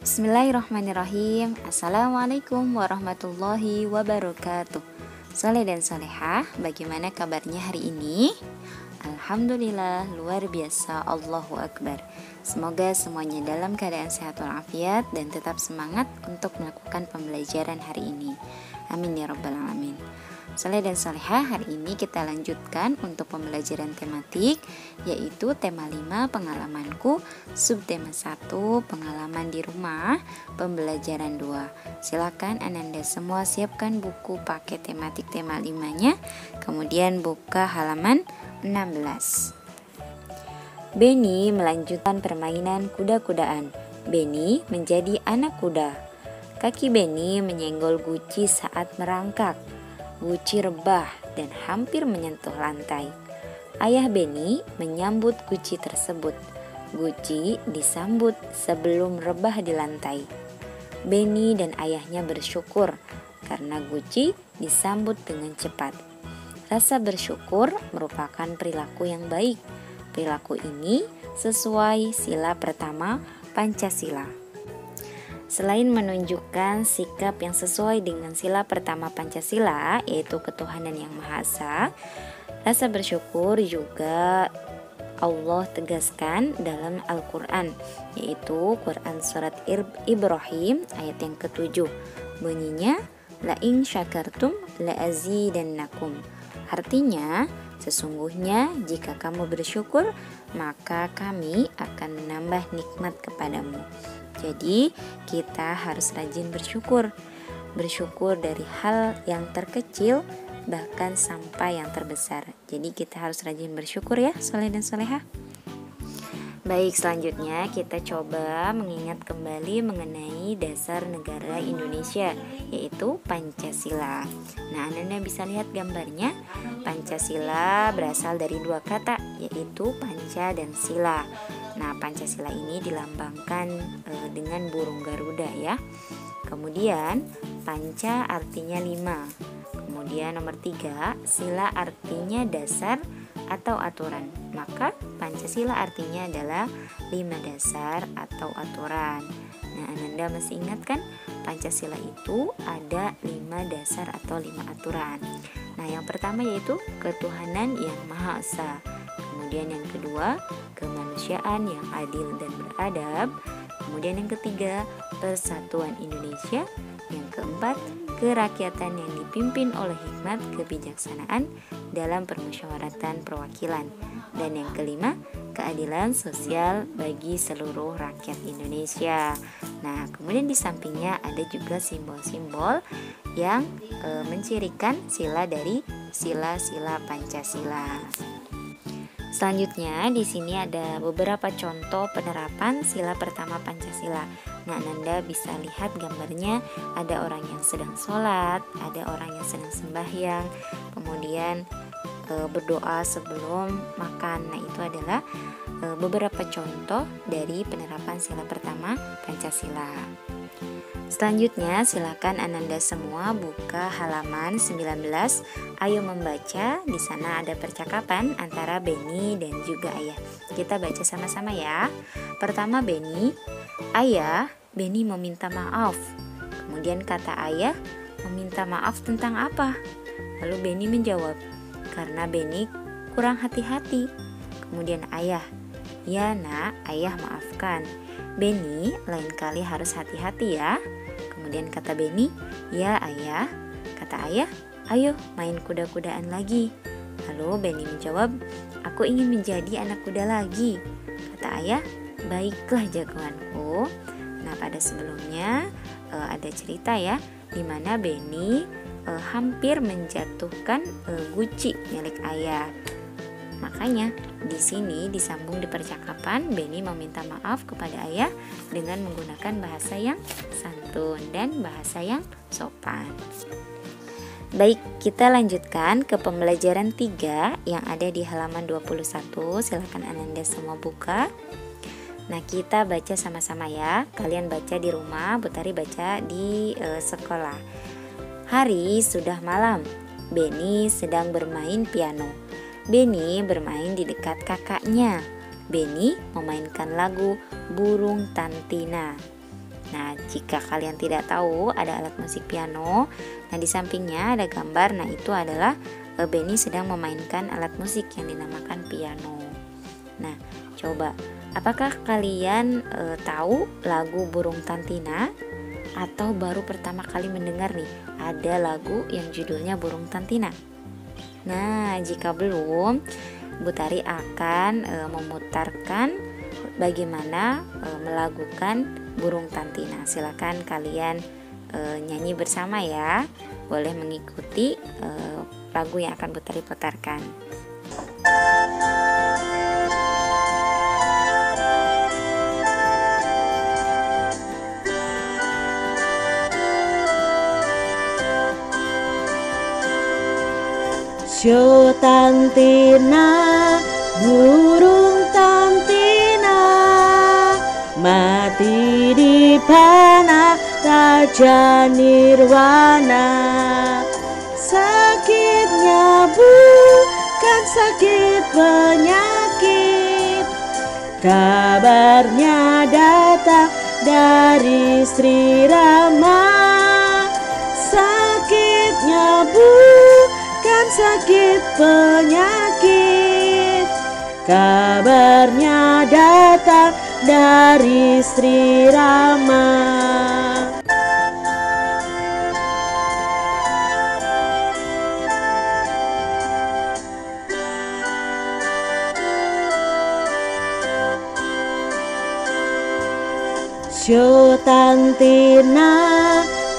Bismillahirrahmanirrahim. Assalamualaikum warahmatullahi wabarakatuh. Saleh dan salehah, bagaimana kabarnya hari ini? Alhamdulillah, luar biasa, Allahu Akbar. Semoga semuanya dalam keadaan sehat walafiat dan tetap semangat untuk melakukan pembelajaran hari ini. Amin ya rabbal alamin. Saleh dan salehah, hari ini kita lanjutkan untuk pembelajaran tematik, yaitu tema 5 pengalamanku, subtema 1 pengalaman di rumah, pembelajaran 2. Silakan Ananda semua siapkan buku pakai tematik tema 5-nya, kemudian buka halaman 16. Benny melanjutkan permainan kuda-kudaan. Benny menjadi anak kuda. Kaki Benny menyenggol guci saat merangkak. Guci rebah dan hampir menyentuh lantai. Ayah Benny menyambut guci tersebut. Guci disambut sebelum rebah di lantai. Benny dan ayahnya bersyukur karena guci disambut dengan cepat. Rasa bersyukur merupakan perilaku yang baik. Perilaku ini sesuai sila pertama Pancasila. Selain menunjukkan sikap yang sesuai dengan sila pertama Pancasila, yaitu ketuhanan yang Maha Esa, rasa bersyukur juga Allah tegaskan dalam Al-Quran, yaitu Quran Surat Ibrahim ayat yang ke-7. Bunyinya, La in syakartum la azidannakum. Artinya, sesungguhnya jika kamu bersyukur, maka kami akan menambah nikmat kepadamu. Jadi kita harus rajin bersyukur. Bersyukur dari hal yang terkecil bahkan sampai yang terbesar. Jadi kita harus rajin bersyukur ya, saleh dan salehah. Baik, selanjutnya kita coba mengingat kembali mengenai dasar negara Indonesia, yaitu Pancasila. Nah, Anda bisa lihat gambarnya. Pancasila berasal dari dua kata, yaitu panca dan sila. Nah, Pancasila ini dilambangkan dengan burung Garuda ya. Kemudian panca artinya 5. Kemudian nomor 3, sila artinya dasar atau aturan. Maka Pancasila artinya adalah 5 dasar atau aturan. Nah, Ananda masih ingat kan? Pancasila itu ada 5 dasar atau 5 aturan. Nah, yang pertama yaitu ketuhanan yang Maha Esa. Kemudian yang kedua, kemanusiaan yang adil dan beradab. Kemudian yang ketiga, persatuan Indonesia. Yang keempat, kerakyatan yang dipimpin oleh hikmat kebijaksanaan dalam permusyawaratan perwakilan. Dan yang kelima, keadilan sosial bagi seluruh rakyat Indonesia. Nah, kemudian di sampingnya ada juga simbol-simbol yang mencirikan sila dari sila-sila Pancasila. Selanjutnya di sini ada beberapa contoh penerapan sila pertama Pancasila. Nah, Anda bisa lihat gambarnya, ada orang yang sedang sholat, ada orang yang sedang sembahyang, kemudian berdoa sebelum makan. Nah, itu adalah beberapa contoh dari penerapan sila pertama Pancasila. Selanjutnya silakan Ananda semua buka halaman 19. Ayo membaca. Di sana ada percakapan antara Benny dan juga ayah. Kita baca sama-sama ya. Pertama Benny, "Ayah, Benny meminta maaf." Kemudian kata ayah, "Meminta maaf tentang apa?" Lalu Benny menjawab, "Karena Benny kurang hati-hati." Kemudian ayah, "Ya nak, ayah maafkan. Benny lain kali harus hati-hati ya." Kemudian kata Benny, "Ya ayah." Kata ayah, "Ayo main kuda-kudaan lagi." Lalu Benny menjawab, "Aku ingin menjadi anak kuda lagi." Kata ayah, "Baiklah jagoanku." Nah, pada sebelumnya ada cerita ya, di mana Benny hampir menjatuhkan guci milik ayah. Makanya di sini disambung di percakapan, Benny meminta maaf kepada ayah dengan menggunakan bahasa yang santun dan bahasa yang sopan. Baik, kita lanjutkan ke pembelajaran 3 yang ada di halaman 21. Silakan Ananda semua buka. Nah, kita baca sama-sama ya. Kalian baca di rumah, Butari baca di sekolah. Hari sudah malam. Benny sedang bermain piano. Benny bermain di dekat kakaknya. Benny memainkan lagu Burung Tantina. Nah, jika kalian tidak tahu ada alat musik piano, nah di sampingnya ada gambar. Nah, itu adalah Benny sedang memainkan alat musik yang dinamakan piano. Nah, coba apakah kalian tahu lagu Burung Tantina? Atau baru pertama kali mendengar nih ada lagu yang judulnya Burung Tantina? Nah, jika belum, Bu Tari akan memutarkan bagaimana melakukan Burung Tantina. Silakan kalian nyanyi bersama ya. Boleh mengikuti lagu yang akan Bu Tari putarkan. Sio Tantina, burung Tantina, mati di panah Raja Nirwana. Sakitnya bukan sakit penyakit, kabarnya datang dari Sri Rama. Sakitnya bukan sakit penyakit, kabarnya datang dari Sri Rama. Sio Tantina,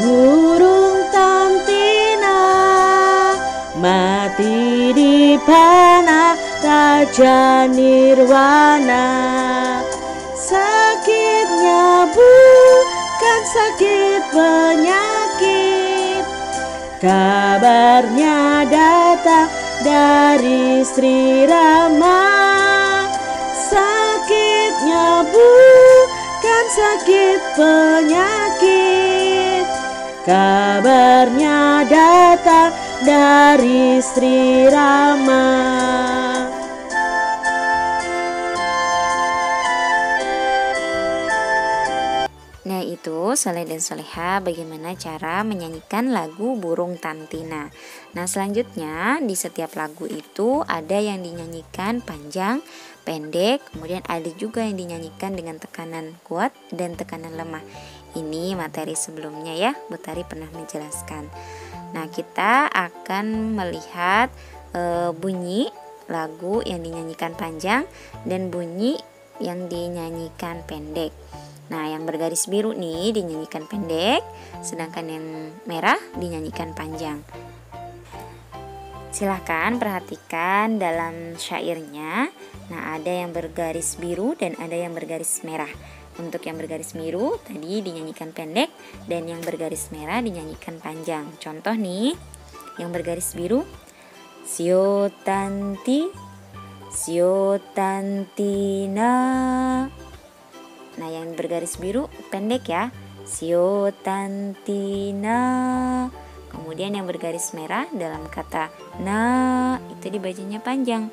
burung Tantina, mati di panah Raja Nirwana. Sakitnya bukan sakit penyakit, kabarnya datang dari Sri Rama. Sakitnya bukan sakit penyakit, kabarnya datang dari Sri Rama. Nah, itu Soleh dan Soleha bagaimana cara menyanyikan lagu Burung Tantina. Nah, selanjutnya di setiap lagu itu ada yang dinyanyikan panjang, pendek, kemudian ada juga yang dinyanyikan dengan tekanan kuat dan tekanan lemah. Ini materi sebelumnya ya, Bu Tari pernah menjelaskan. Nah, kita akan melihat bunyi lagu yang dinyanyikan panjang dan bunyi yang dinyanyikan pendek. Nah, yang bergaris biru nih dinyanyikan pendek, sedangkan yang merah dinyanyikan panjang. Silahkan perhatikan dalam syairnya. Nah, ada yang bergaris biru dan ada yang bergaris merah. Untuk yang bergaris biru tadi dinyanyikan pendek dan yang bergaris merah dinyanyikan panjang. Contoh nih, yang bergaris biru, Sio Tanti, Sio Tantina. Nah, yang bergaris biru pendek ya, Sio Tantina. Kemudian yang bergaris merah dalam kata na itu dibacanya panjang,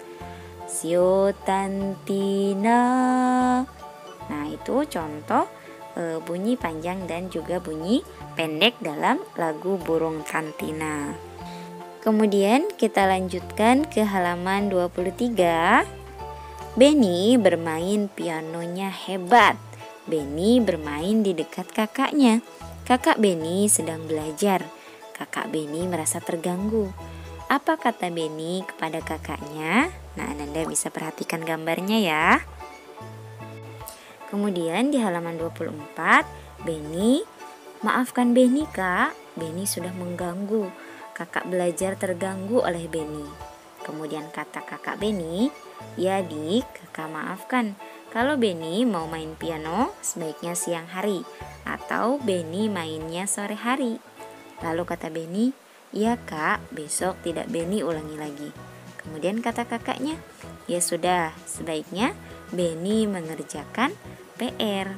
Sio Tantina. Nah, itu contoh bunyi panjang dan juga bunyi pendek dalam lagu Burung Tantina. Kemudian kita lanjutkan ke halaman 23. Benny bermain pianonya hebat. Benny bermain di dekat kakaknya. Kakak Benny sedang belajar. Kakak Benny merasa terganggu. Apa kata Benny kepada kakaknya? Nah, Anda bisa perhatikan gambarnya ya. Kemudian di halaman 24, Benny, maafkan Benny kak, Benny sudah mengganggu. Kakak belajar terganggu oleh Benny. Kemudian kata kakak Benny, ya dik, kakak maafkan. Kalau Benny mau main piano, sebaiknya siang hari, atau Benny mainnya sore hari. Lalu kata Benny, iya kak, besok tidak Benny ulangi lagi. Kemudian kata kakaknya, ya sudah, sebaiknya Benny mengerjakan PR.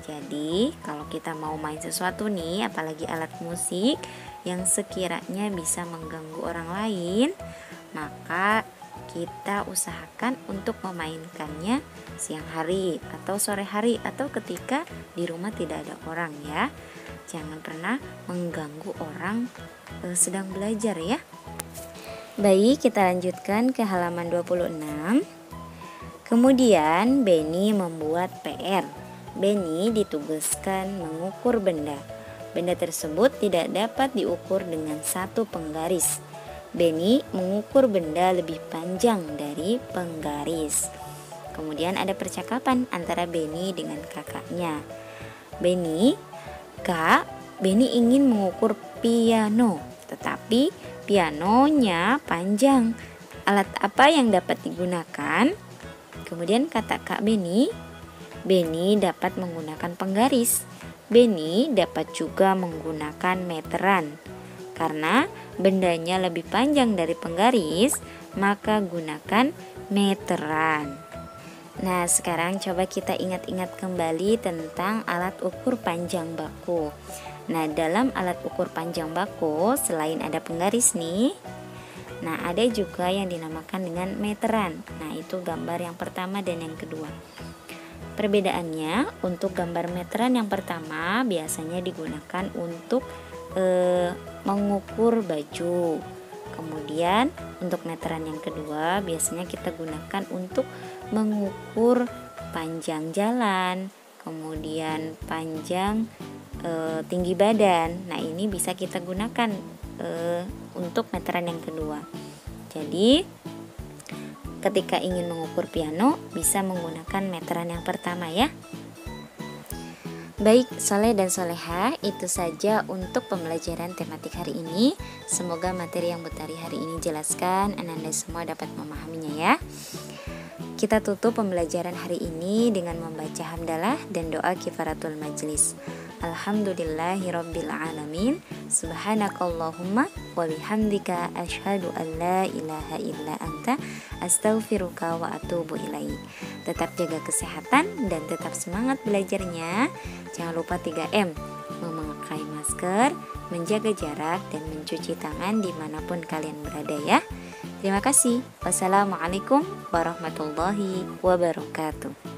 Jadi kalau kita mau main sesuatu nih, apalagi alat musik yang sekiranya bisa mengganggu orang lain, maka kita usahakan untuk memainkannya siang hari atau sore hari atau ketika di rumah tidak ada orang ya. Jangan pernah mengganggu orang sedang belajar ya. Baik, kita lanjutkan ke halaman 26. Kemudian Beni membuat PR. Beni ditugaskan mengukur benda. Benda tersebut tidak dapat diukur dengan satu penggaris. Beni mengukur benda lebih panjang dari penggaris. Kemudian ada percakapan antara Beni dengan kakaknya. Beni, Kak, Beni ingin mengukur piano, tetapi pianonya panjang. Alat apa yang dapat digunakan? Kemudian kata Kak Beni dapat menggunakan penggaris. Beni dapat juga menggunakan meteran. Karena bendanya lebih panjang dari penggaris, maka gunakan meteran. Nah, sekarang coba kita ingat-ingat kembali tentang alat ukur panjang baku. Nah, dalam alat ukur panjang baku, selain ada penggaris nih, nah ada juga yang dinamakan dengan meteran. Nah, itu gambar yang pertama dan yang kedua. Perbedaannya, untuk gambar meteran yang pertama biasanya digunakan untuk mengukur baju. Kemudian untuk meteran yang kedua biasanya kita gunakan untuk mengukur panjang jalan, kemudian panjang tinggi badan. Nah, ini bisa kita gunakan untuk meteran yang kedua. Jadi ketika ingin mengukur piano bisa menggunakan meteran yang pertama ya. Baik, Soleh dan Solehah, itu saja untuk pembelajaran tematik hari ini. Semoga materi yang Butari hari ini jelaskan Ananda semua dapat memahaminya ya. Kita tutup pembelajaran hari ini dengan membaca hamdalah dan doa kifaratul majlis. Alhamdulillahirabbil alamin. Subhanakallahumma wa bihamdika asyhadu an la ilaha illa anta astaghfiruka wa atubu ilaik. Tetap jaga kesehatan dan tetap semangat belajarnya. Jangan lupa 3M, memakai masker, menjaga jarak dan mencuci tangan dimanapun kalian berada ya. Terima kasih. Wassalamualaikum warahmatullahi wabarakatuh.